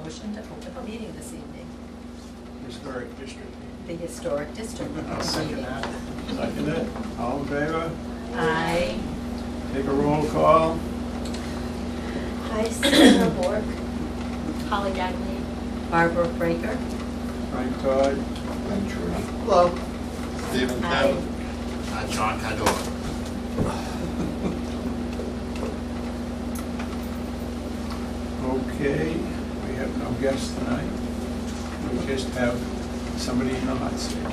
motion to open the meeting this evening. Historic District. The Historic District. I'll second that. Second it. All in favor? Aye. Take a roll call. Hi, Sarah Bork. Holly Gagne. Barbara Breaker. Frank Todd. Hello. Stephen Aye. Kevin. John Cador. Okay, we have no guests tonight. We just have somebody in the hot seat. I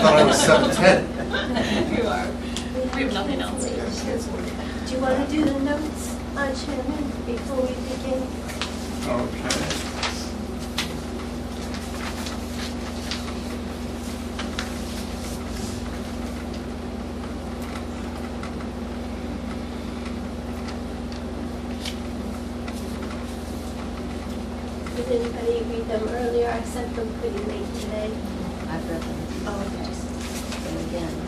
thought I was 7'10". You are. We have nothing else. Do you want to do the notes, Chairman, before we begin? Okay. Did anybody read them earlier? I sent them pretty late today. I've read them. Oh, Just them again.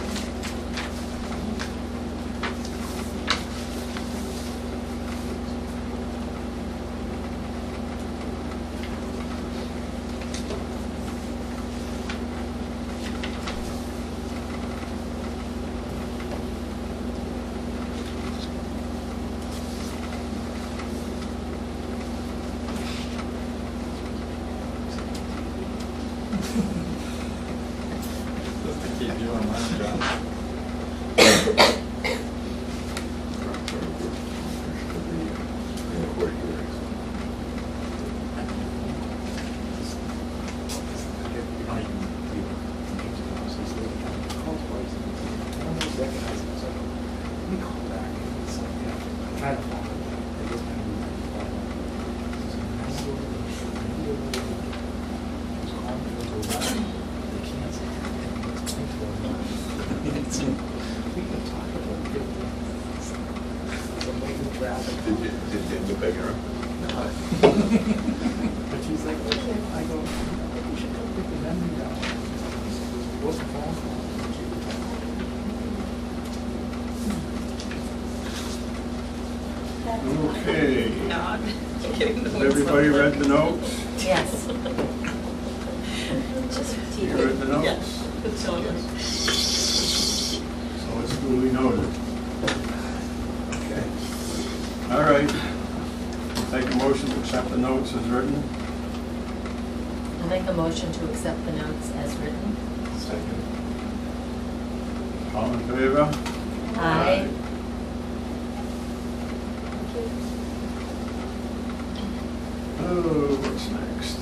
Just to keep you in line, John. Did you get the bigger? But she's like, okay, I go, I think you should go pick the memory down. What's the phone call? Okay. God. Getting the Has wings everybody up. read the notes? Yes. Just You repeat read it. the notes? Yes. It's children. So it's duly noted. Okay. All right. Take a motion to accept the notes as written. I make a motion to accept the notes as written. Second. All in favor? Aye. Oh, what's next?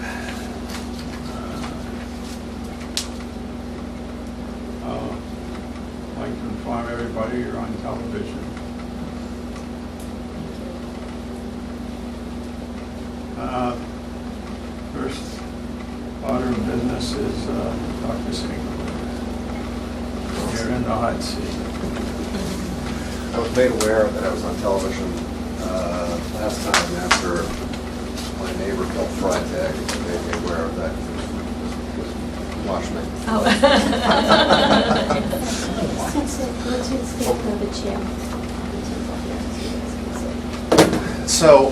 I'd like to inform everybody you're on television. First order of business is Dr. Singh. You're in the hot seat. I was made aware that I was on television last time after my neighbor killed fried egg. They made me aware of that. Watch me. Oh. Let's take another chair. So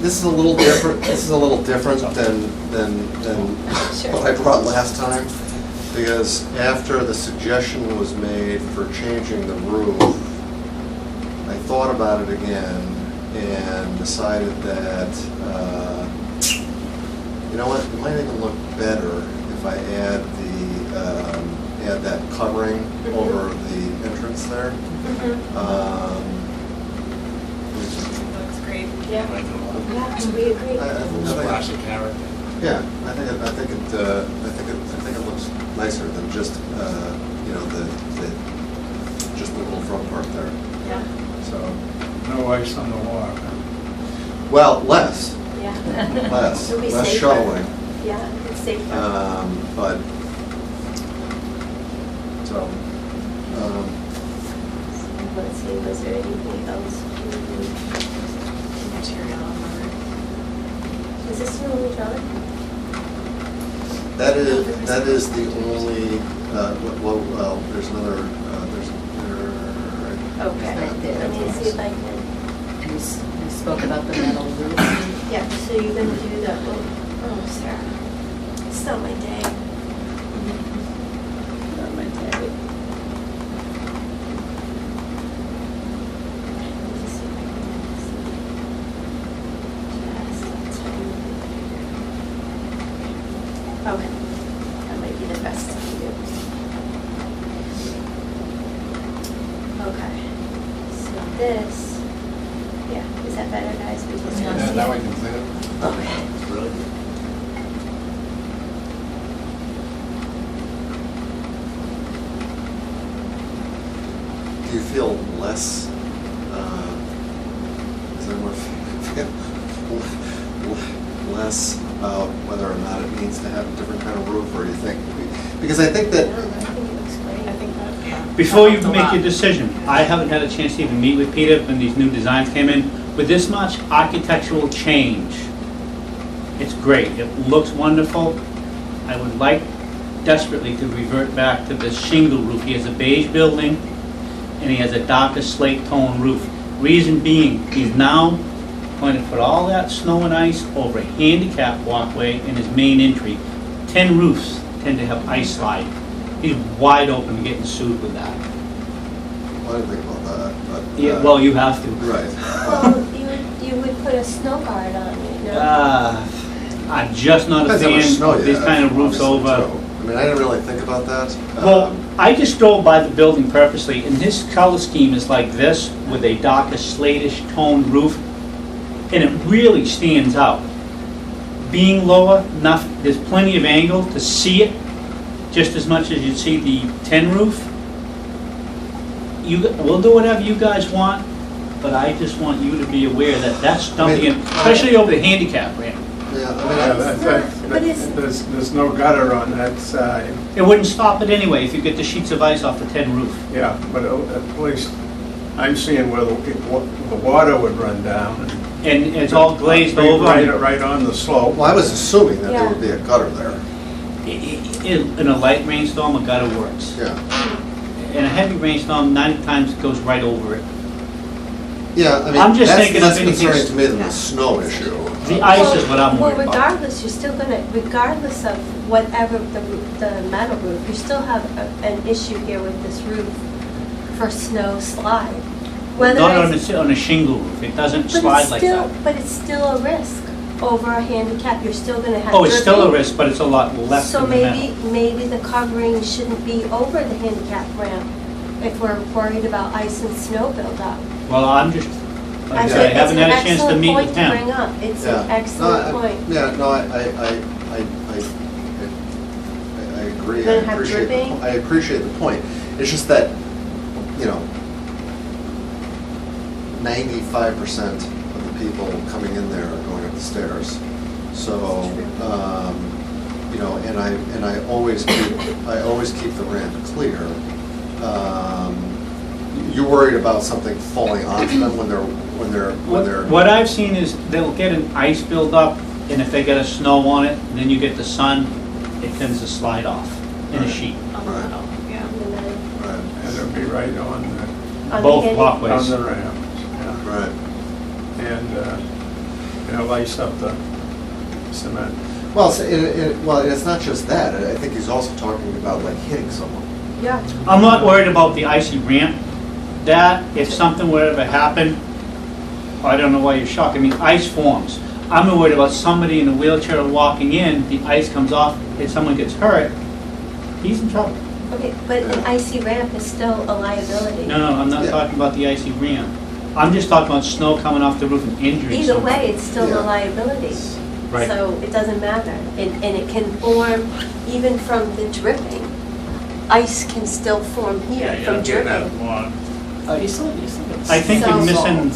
this is a little different. This is a little different than what I brought last time, because after the suggestion was made for changing the roof, I thought about it again and decided that you know what, it might even look better if I add add that covering over the entrance there. Looks great. Yeah, yeah, we agree. Splash of character. Yeah, I think it looks nicer than just you know just the little front part there. Yeah, So No ice on the walk. Huh? well, less It'll be safer. shuttling, yeah, it's safer. but so. Let's see, was there anything else? Material on Is this the only drawing? That is the only well there's another Okay, Right there. let me see if I can. And you spoke about the metal roof. Yeah, so you're gonna do the, oh, Sarah, it's not my day. Not my day. Let me see if I can see. Just a tiny bit. Okay, that might be the best I can do. Okay, so this, yeah, is that better, guys? Because now Yeah, see- now we can see it. Okay. It's really good. Do you feel less, does anyone feel less about whether or not it needs to have a different kind of roof, or do you think? Because I think I that, don't know, I think it looks great. I think that, yeah. Before you That helped a make lot. your decision, I haven't had a chance to even meet with Peter when these new designs came in. With this much architectural change, it's great. It looks wonderful. I would like desperately to revert back to the shingle roof. He has a beige building, and he has a darker slate tone roof. Reason being, he's now going to put all that snow and ice over a handicap walkway in his main entry. 10 roofs tend to have ice slide. He's wide open to getting sued with that. well, I didn't think about that, but. Yeah, well, you have to. Right. Well, you would put a snow guard on it, no? I'm just not a Depends how much fan snow of you these have, kind of roofs obviously, over. too. I mean, I didn't really think about that. Well, I just drove by the building purposely, and his color scheme is like this, with a darker slatish toned roof, and it really stands out. Being lower enough, there's plenty of angle to see it, just as much as you see the tin roof. We'll do whatever you guys want, but I just want you to be aware that that's dumping in, especially over the handicap ramp. Yeah, I mean, But it's- There's no gutter on that side. It wouldn't stop it anyway if you get the sheets of ice off the tin roof. Yeah, but at least I'm seeing where the water would run down. And it's all glazed over. Right on the slope. well, I was assuming that there Yeah. would be a gutter there. In a light rainstorm, a gutter works. Yeah. In a heavy rainstorm, 90 times it goes right over it. Yeah, I mean, I'm just thinking that's if anything's- concerning to me than the snow issue. The ice is what I'm Well, worried about. regardless, you're still gonna, regardless of whatever the metal roof, you still have an issue here with this roof for snow slide. Whether Not it's- on a shingle roof, it doesn't but slide it's like still, that. but it's still a risk over a handicap, you're still gonna have. Oh, it's still a dripping. risk, but it's a lot less So than the metal. maybe the covering shouldn't be over the handicap ramp if we're worried about ice and snow buildup. Well, I'm just, like I I said, I think haven't had a chance to meet with It's an excellent point to bring him. up, it's Yeah. an excellent No, point. Yeah, no, I agree. You're gonna have dripping? I appreciate the point. It's just that, you know, 95% of the people coming in there are going up the stairs. So, you know, and I always keep the ramp clear. You're worried about something falling onto them when they're. What I've seen is they'll get an ice buildup, and if they get a snow on it, and then you get the sun, it tends to slide off in a Right. sheet. On the metal, yeah. And then Right, And it'd be right on on the Both handi- walkways. the ramp. Yeah. right. And, you know, lace up the cement. Well, it's not just that. I think he's also talking about like hitting someone. Yeah, I'm not worried about the icy ramp. That, if something were to happen, I don't know why you're shocked. I mean, ice forms. I'm worried about somebody in a wheelchair walking in, the ice comes off, and someone gets hurt, he's in trouble. okay, but an icy ramp is still a liability. No, I'm not Yeah. talking about the icy ramp. I'm just talking about snow coming off the roof and injuring Either someone. way, it's still Yeah. a liability. Right. So it doesn't matter, and it can form even from the dripping. Ice can still form here from dripping. I think you're So- missing,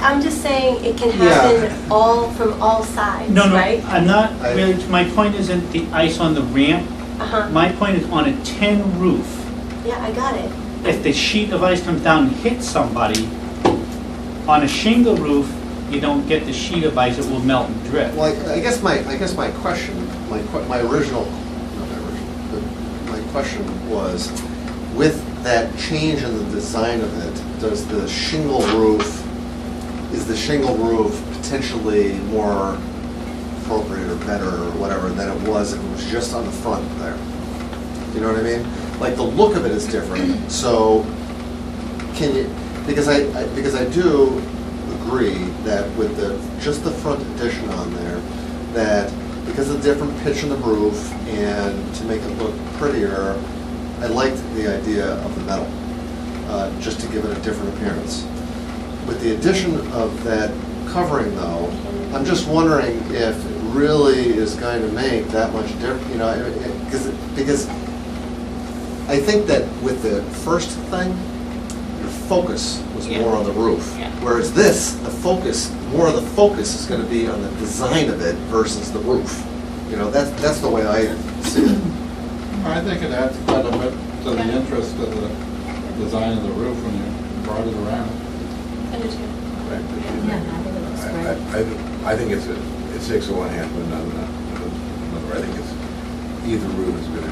I'm just saying it can Yeah. happen from all sides, no, right? I'm not I- really, my point isn't the ice on the ramp. Uh-huh, My point is on a tin roof. yeah, I got it. If the sheet of ice comes down and hits somebody, on a shingle roof, you don't get the sheet of ice, it will melt and drip. Well, I guess my question, my original, not my original, but my question was, with that change in the design of it, is the shingle roof potentially more appropriate or better or whatever than it was if it was just on the front there. You know what I mean? Like, the look of it is different, so can you, because I do agree that with just the front addition on there, that because of the different pitch in the roof and to make it look prettier, I liked the idea of the metal, just to give it a different appearance. With the addition of that covering though, I'm just wondering if it really is going to make that much difference, you know, because I think that with the first thing, your focus was Yeah. more on the roof. Yeah. Whereas this, more of the focus is going to be on the design of it versus the roof. You know, that's the way I see it. I think it adds quite a bit to the interest of the design of the roof when you brought it around. I do too. Yeah, I think it looks great. I think it's six of one, half of another. I think it's, either route is good.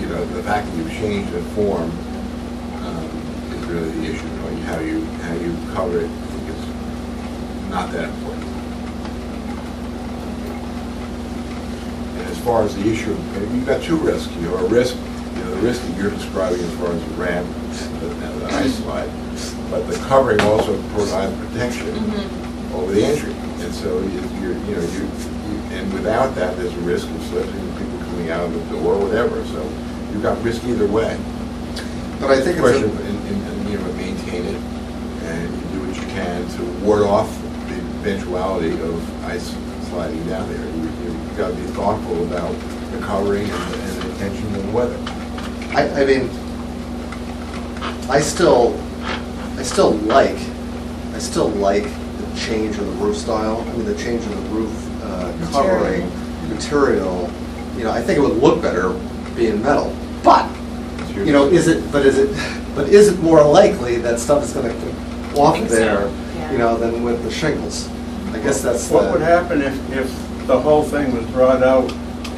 You know, the fact that you've changed the form is really the issue. You know, how you cover it, I think it's not that important. And as far as the issue, you've got two risks. You know, the risk that you're describing as far as the ramp and the ice slide, but the covering also provides protection over the entry. And so and without that, there's a risk of slipping, people coming out of the door or whatever. So you've got risk either way. But I think The question it's of, you know, maintain it, and you do what you can to ward off the eventuality of ice sliding down there. You've got to be thoughtful about the covering and the attention to the weather. I mean, I still like the change in the roof style. I mean, the change in the roof covering material. You know, I think it would look better being metal. But you know, is it more likely that stuff is going to come off think so, there? yeah. You know, than with the shingles? I guess that's What would happen if the whole thing was brought out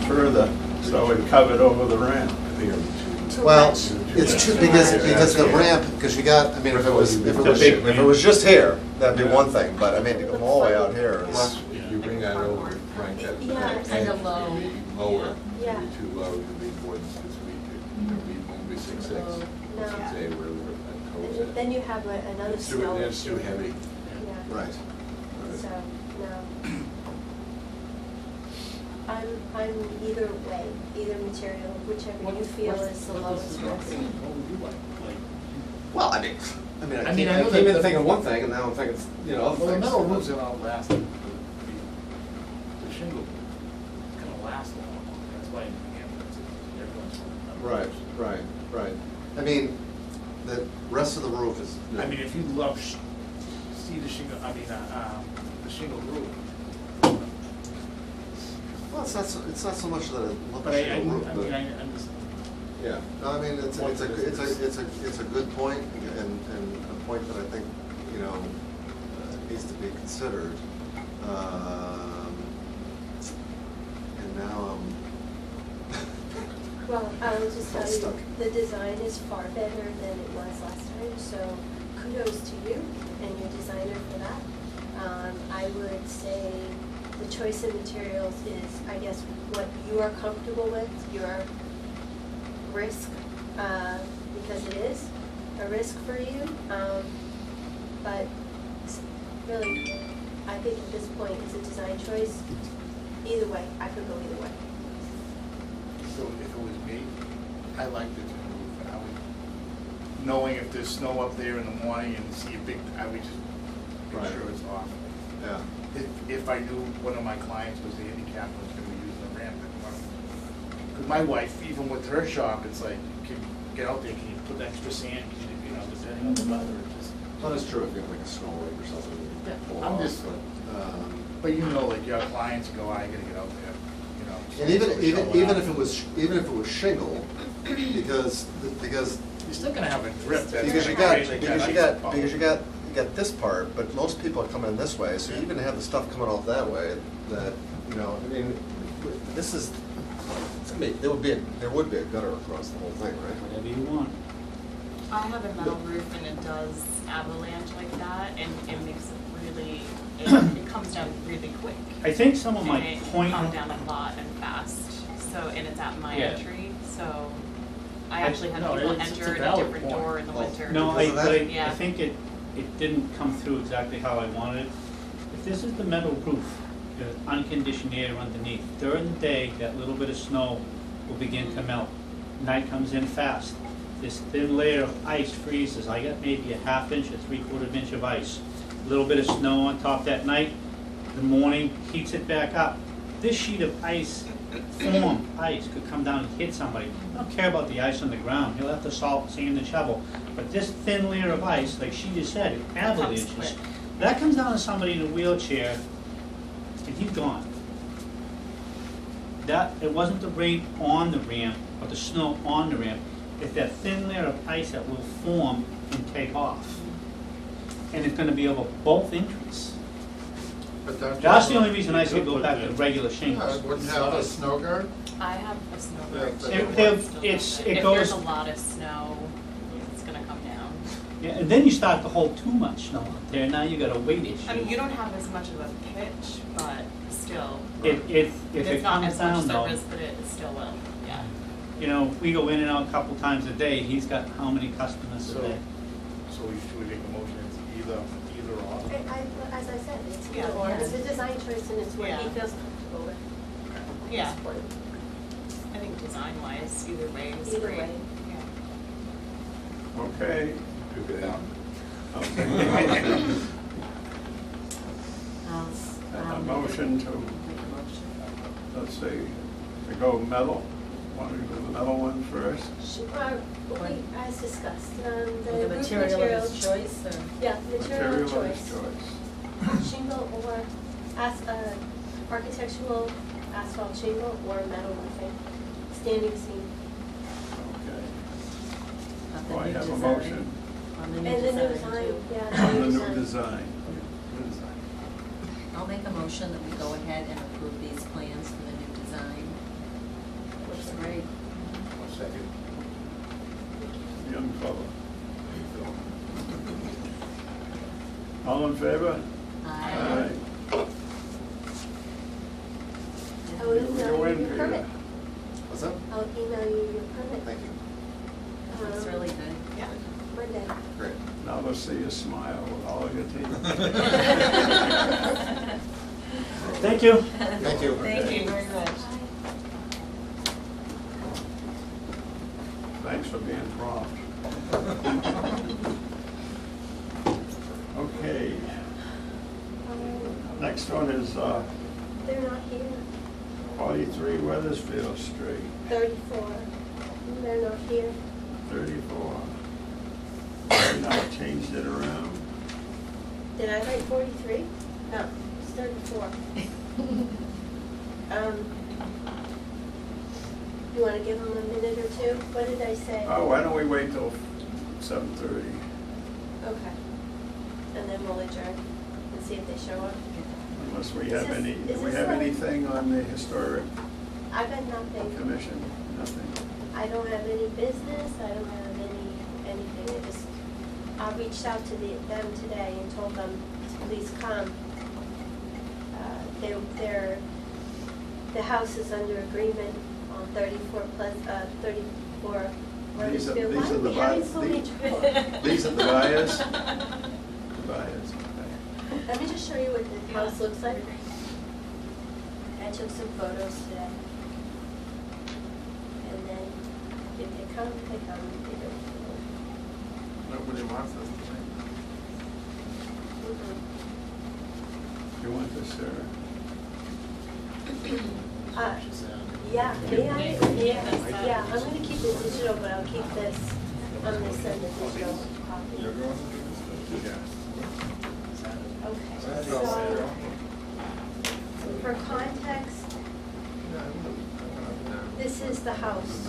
further, so it covered over the ramp? I think it'd be too- Well, much. it's true, because the ramp, because you got, I mean, if it was just here, that'd be one thing, but I mean, to come all the way out here is, Plus, if you bring that over, Frank, that Yeah. And a low. lower, Yeah. it'd be too low to be more than 6 feet. It won't be 6'6". No. 6'8", whatever that code And says. then you have another It's too, snow it's too issue. heavy. Yeah, right. so, no. I'm either way, either material, whichever you feel is the lowest risk. Well, I I know came in that- thinking one thing, and now I'm thinking, you know, other Well, the things. metal roof's gonna last, the shingle is gonna last a long time, that's why everyone's. Right. I mean, the rest of the roof is. I mean, if you love, see the shingle, the shingle roof. Well, it's not so much that it looks But like a roof, I'm just, yeah. No, I mean, it's a good point, and a point that I think, you know, needs to be considered. And now Well, I will just tell you, Stuck. the design is far better than it was last time, so kudos to you and your designer for that. I would say the choice of materials is, I guess, what you are comfortable with, your risk, because it is a risk for you. But really, I think at this point, it's a design choice. Either way, I could go either way. so if it was me, I liked it to move, I would, knowing if there's snow up there in the morning and see a big, I would just make Right. sure it's off. Yeah. If I knew one of my clients was handicapped and was gonna be using the ramp, because my wife, even with her shop, it's like, can you get out there, can you put extra sand, can you know, depending on the weather, it just. Well, it's true if you have like a snow lake or something. Yeah, pull I'm off, just- But you know, like your clients go, I gotta get out there, you know. And even showing up. if it was shingle, because You're still gonna have a drip. that's because you gonna got create because that you got ice bubble. because you got this part, but most people are coming this way, so you're gonna have the stuff coming off that way. That, you know, I mean, this is. I mean, there would be a gutter across the whole thing, right? Whatever you want. I have a metal roof and it does avalanche like that, and it makes it really it comes down really quick. I think some of my And point. it comes down a lot and fast, so, and it's at my Yeah. entry, so I actually had No, people it's a enter in a valid different point. door in the Well, winter. No, Because of that? I Yeah. think it didn't come through exactly how I wanted it. If this is the metal roof, the unconditioned air underneath, during the day, that little bit of snow will begin to melt. Night comes in fast. This thin layer of ice freezes. I got maybe a half inch or 3/4 inch of ice. A little bit of snow on top that night. The morning heats it back up. This sheet of ice, formed ice, could come down and hit somebody. I don't care about the ice on the ground. He'll have to salt, sand, and shovel. But this thin layer of ice, like she just said, it avalanches. quick. That comes down to somebody in a wheelchair, and he's gone. That, it wasn't the rain on the ramp, or the snow on the ramp. It's that thin layer of ice that will form and take off. And it's gonna be over both entries. But don't you That's have the a- only reason I say go back to regular Yeah, shingles. wouldn't you have a snow guard? I have a snow Yeah, guard but- too. It- that's it- still it's- doing it If there's goes- a lot of snow, it's gonna come down. Yeah, and then you start to hold too much snow out there, now you got a weight issue. I mean, you don't have as much of a pitch, but still, If it it's not comes as much down though, surface, but it still will, yeah. you know, we go in and out a couple times a day, he's got how many customers a So, day? so should we make a motion, it's either or? As I said, it's Yeah. either or, it's a design choice and it's what he Yeah. feels comfortable with at Yeah. this point. I think design-wise, either way is Either great. way. Yeah. Okay. Took it out. I'll A make motion to, Make a motion. let's see, to go metal. Want to do the metal one first? As discussed, the With the roof material of his materials, choice, or? yeah, material of of his choice. choice. Shingle or architectural asphalt shingle or metal roofing, standing seam. Okay. Of Do the I new have a design. motion On the new And the new design, design, too. yeah. on the new design? I'll make a motion that we go ahead and approve these plans for the new design. Looks great. One second. Young fellow. All in favor? Aye. I will email Go in, you your Peter. permit. What's up? I'll email you your permit. Thank you. Looks really good. Yeah. Monday. Great. Now let's see you smile with all of your teeth. Thank you. Thank you. Thank you very much. Thanks for being prompt. Okay, next one is They're not here. 43 Weathersfield Street, 34. They're not here. 34. I now changed it around. Did I write 43? No, it's 34. You want to give them a minute or two? What did I say? Oh, why don't we wait till 7:30? Okay. And then we'll adjourn and see if they show up. Unless we Is have this- any, is do we this have like- anything on the historic I got nothing. commission? Nothing. I don't have any business, I don't have anything. I reached out to them today and told them to please come. The house is under agreement on 34 These are- Weathersfield. these Why are are we the having bu- so many the- trouble? These are the buyers? The buyers, okay. Let me just show you what the house looks like. I took some photos today. And then if they come, they come, if they don't, they don't. Nobody wants us to change. Mhm. You want this, Sarah? Yeah, may I? Yeah, I'm gonna keep the digital, but I'll keep this, I'm gonna send the digital copy. You're going to do this? Yeah. Okay, so, for context, this is the house.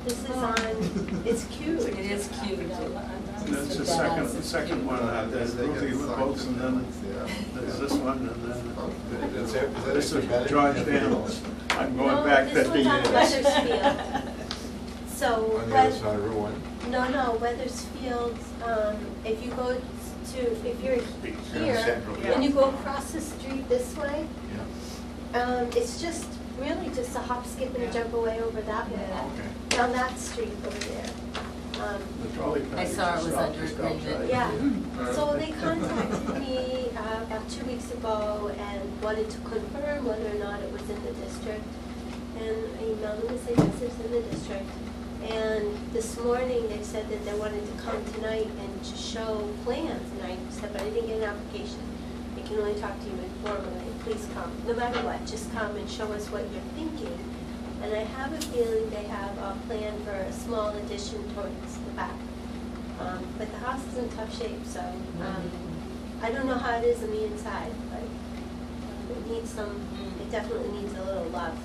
This is on, it's cute. It is cute. And that's the second one, there's Ruthie Boats, and then there's this one, and then this is George Daniels. I'm going back 50 No, this years. one's on Weathersfield. So, On the other side of Route 1. No, Weathersfield, if you go to, if you're here, Central, and you go across the street this way, Yeah. it's just really just a hop, skip, and a jump away over that way, Okay. down that street over there. The trolley I saw it was stop under just agreement. outside. Yeah, so they contacted me about 2 weeks ago and wanted to confirm whether or not it was in the district. And I emailed them and said, yes, it's in the district. And this morning, they said that they wanted to come tonight and to show plans. And I said, but I didn't get an application. I can only talk to you informally. Please come, no matter what, just come and show us what you're thinking. And I have a feeling they have a plan for a small addition towards the back. But the house is in tough shape, so I don't know how it is on the inside, but it needs some, it definitely needs a little love.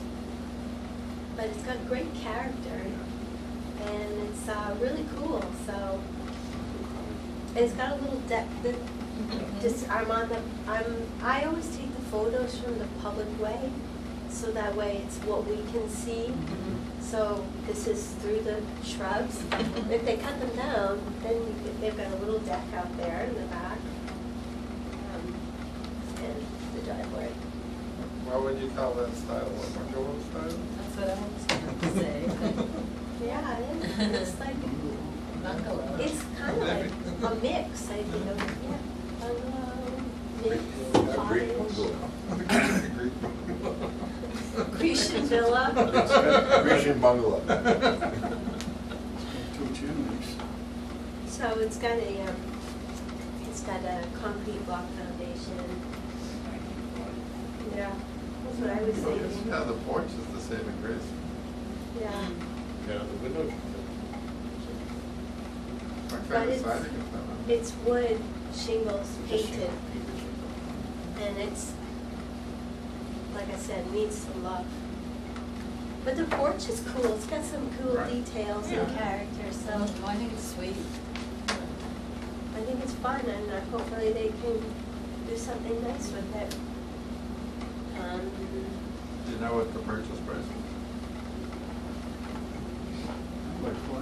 But it's got great character, and it's really cool, so. And it's got a little deck that, just, I always take the photos from the public way, so that way it's what we can see. So this is through the shrubs. If they cut them down, then they've got a little deck out there in the back. And the driveway. What would you call that style, a bungalow style? That's what I was going to say, but Yeah, it's like, bungalow. it's kind of like a mix, I think, of, yeah, bungalow, mix, Greek cottage, bungalow. Grecian villa. Grecian bungalow. Two chimneys. So it's got a concrete block foundation. Yeah, that's what I was thinking. Yeah, the porch is the same in Grace. Yeah, Yeah, the windows. What But kind of it's- siding is that on? it's wood shingles painted, and it's, like I said, needs some love. But the porch is cool, it's got some cool Right. details and character, so Oh, I think it's sweet. I think it's fun, and hopefully they can do something nice with it. Do you know what the purchase price is?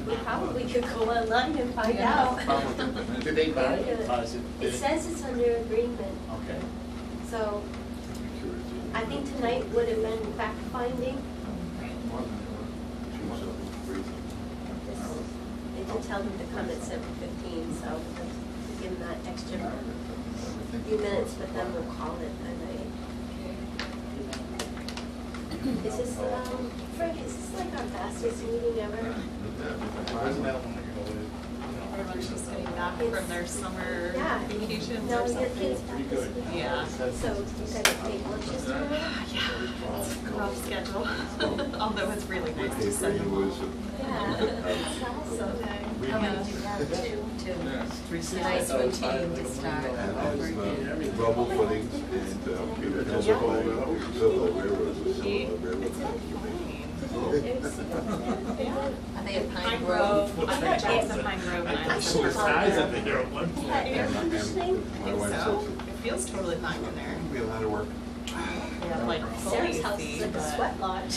We probably could go online and find Yeah. out. Did they buy it? It says it's under agreement, Okay. so I think tonight would have been fact finding. They did tell them to come at 7:15, so to give them that extra few minutes, but then we'll call it a night. Is this, Frank, is this like our fastest meeting ever? Wasn't that one I go with? Everyone's just getting back from their summer Yeah. vacations No, or your something. kids back this week. Yeah. So you gotta take lunches tomorrow? It's a rough schedule, although it's really nice to send them all. Yeah. Someday. How many do you have? Two. It's a nice routine to start over again. Rubble footings and Silver Railroad was Silver Railroad. Are they at Pine Pine Grove, Grove? I got checks at Pine Grove and I I was should like, have Guys up there at one point. Yeah, air conditioning. My think wife so. said, It feels totally fine in there. we have a lot of work. Yeah, like fully Sarah's house AC, is like a but sweat lodge.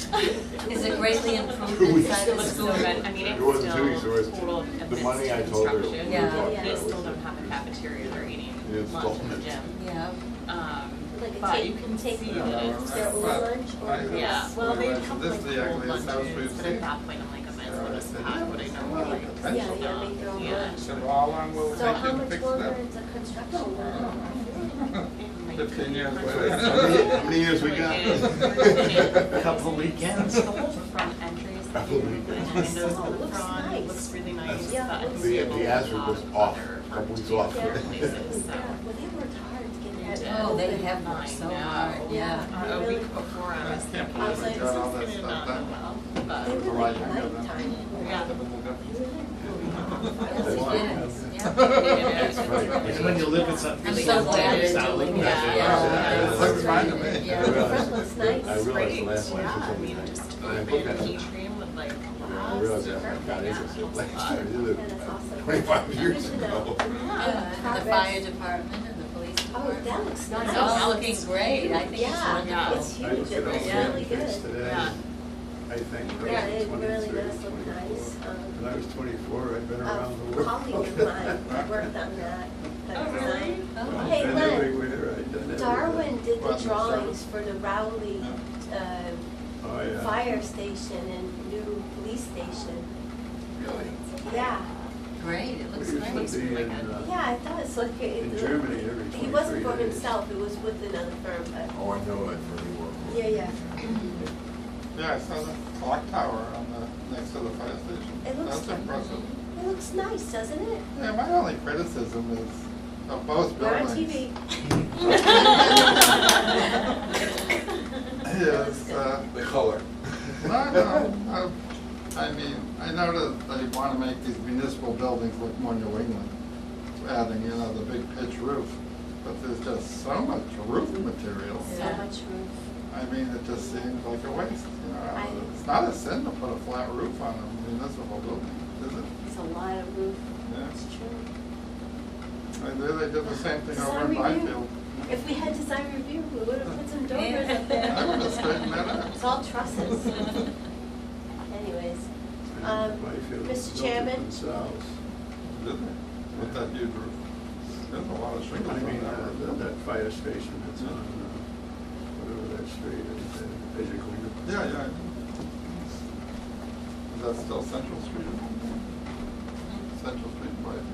Is it greatly improved Two weeks. inside it the looks so school? good. I mean, It wasn't it's 2 weeks, it was still total the money I advanced told her. construction. Yeah. They still don't have a cafeteria, they're eating It's lunch in the still- gym. Yeah. Like a But you can take see their that own it's, lunch or. yeah, well, they come This like is the cold ugliest house lunches, we've but seen. at that point, I'm like, I might as well just have what I normally. Yeah, you gotta make your own Yeah. lunch. So how long will it So take how you to much fix longer that? is the construction now? 15 years How later. many years we got? Couple of weekends. The whole front entries, the Couple and weekends. windows Oh, on it the looks front, nice. looks really nice, Yeah, but I it can looks see The- a the lot asphalt was of off, other couple weeks hard off. to do places, so. Yeah, well, they worked hard to get that. Oh, they open. have worked so hard, yeah. A week before I was thinking, I was like, this is got all that gonna stuff not go done. well, They but, were Right, like I got that. nighttime. yeah. Yes, it is. Yeah. And when you live in something. I'm so glad they're doing that. Yeah. It looks fine to me. Yeah. The front looks nice. I realized the Great, last one. yeah, I mean, just And I open looked at key it. stream with like I glass. realized that I perfect, got yeah, interested looks last fun. year, I did Yeah, that's awesome. 25 years Good to know. ago. Yeah, the fire department and the police Oh, department. that looks nice. It's all looking great, I think it's Yeah, wonderful. it's I huge, looked it at all looks the really pictures good. today. Yeah. I think. Yeah, it really 23, does look nice. 24. When I was 24, I'd been around the A world. colleague of mine worked on that, the Oh, design. really? Oh. Hey, I've done Len, everywhere, I've done everywhere. Darwin did the What, the drawings service? for the Rowley Oh, yeah. fire station and new police station. Really? Yeah, Great, it We looks used to great. be in, yeah, I thought it's like. in Germany every 23 He wasn't for days. himself, it was with another firm, but, Oh, I know that for you. yeah, yeah. Yeah, I saw the clock tower on the, next to the fire station. It looks- That's impressive. It looks nice, doesn't it? Yeah, my only criticism is of both We're on buildings. TV. Is, The color. no, I mean, I know that they want to make these municipal buildings look more New England, adding, you know, the big pitch roof, but there's just so much roof material. So Yeah. much roof. I mean, it just seems like a waste, you know. I- It's not a sin to put a flat roof on a municipal building, is it? It's a lot of roof. Yeah. It's true. And they did the same thing over Design in review. Byfield. If we had design review, we would have put some dormers Yeah. up I would there. have straightened that out. It's all trusses. Anyways, Byfield Mr. built it Chairman? themselves. Didn't they? With that huge roof. There's a lot of shingles I on mean, that roof. that fire station that's on, whatever that street is, basically. Yeah, yeah. Is that still Central Street? Central Street, Byfield?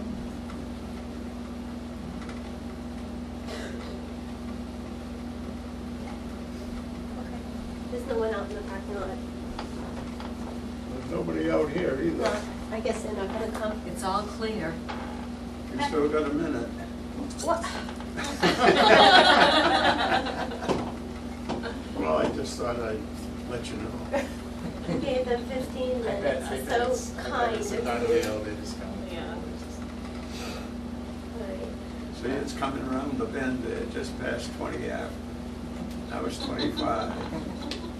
okay. There's no one out in the parking lot. There's nobody out here No, either. I guess they're not gonna come. It's all clear. We still got a minute. What? Well, I just thought I'd let you know. You gave them 15 minutes, so kind It's of not you. available, they just come. Yeah. Alright. See, it's coming around the bend there, just past 20 Ave. Now it's 25.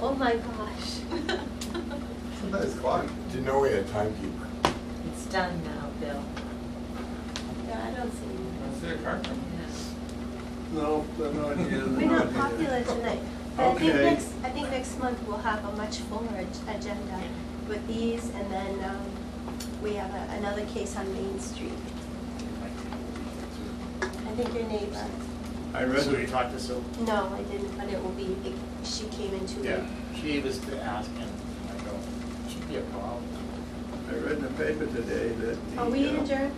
Oh my gosh. It's a nice clock. Didn't know we had a timekeeper. It's done now, Bill. Yeah, I don't see you. I see a car coming. No, they're not here. We're not popular tonight. But Okay. I think next month we'll have a much fuller agenda with these, and then we have another case on Main Street. I think your neighbor. I read So you the, talked to Sue? No, I didn't, but it will be, she came in too late. Yeah, she was to ask him, I go, should be a problem. I read in the paper today that the. Are we adjourned?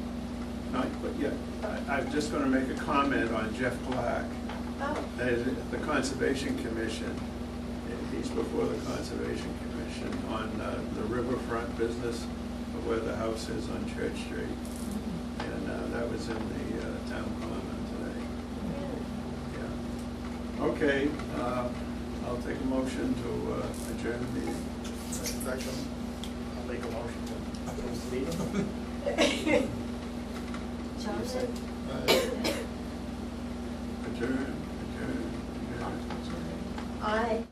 Not yet. I'm just gonna make a comment on Jeff Black. Oh, The Conservation Commission, he's before the Conservation Commission on the riverfront business of where the house is on Church Street. And that was in the town common today. Yeah. Okay, I'll take a motion to adjourn the meeting. Second, I'll make a motion to close the meeting. Johnson? Adjourn, adjourn, adjourn. Aye.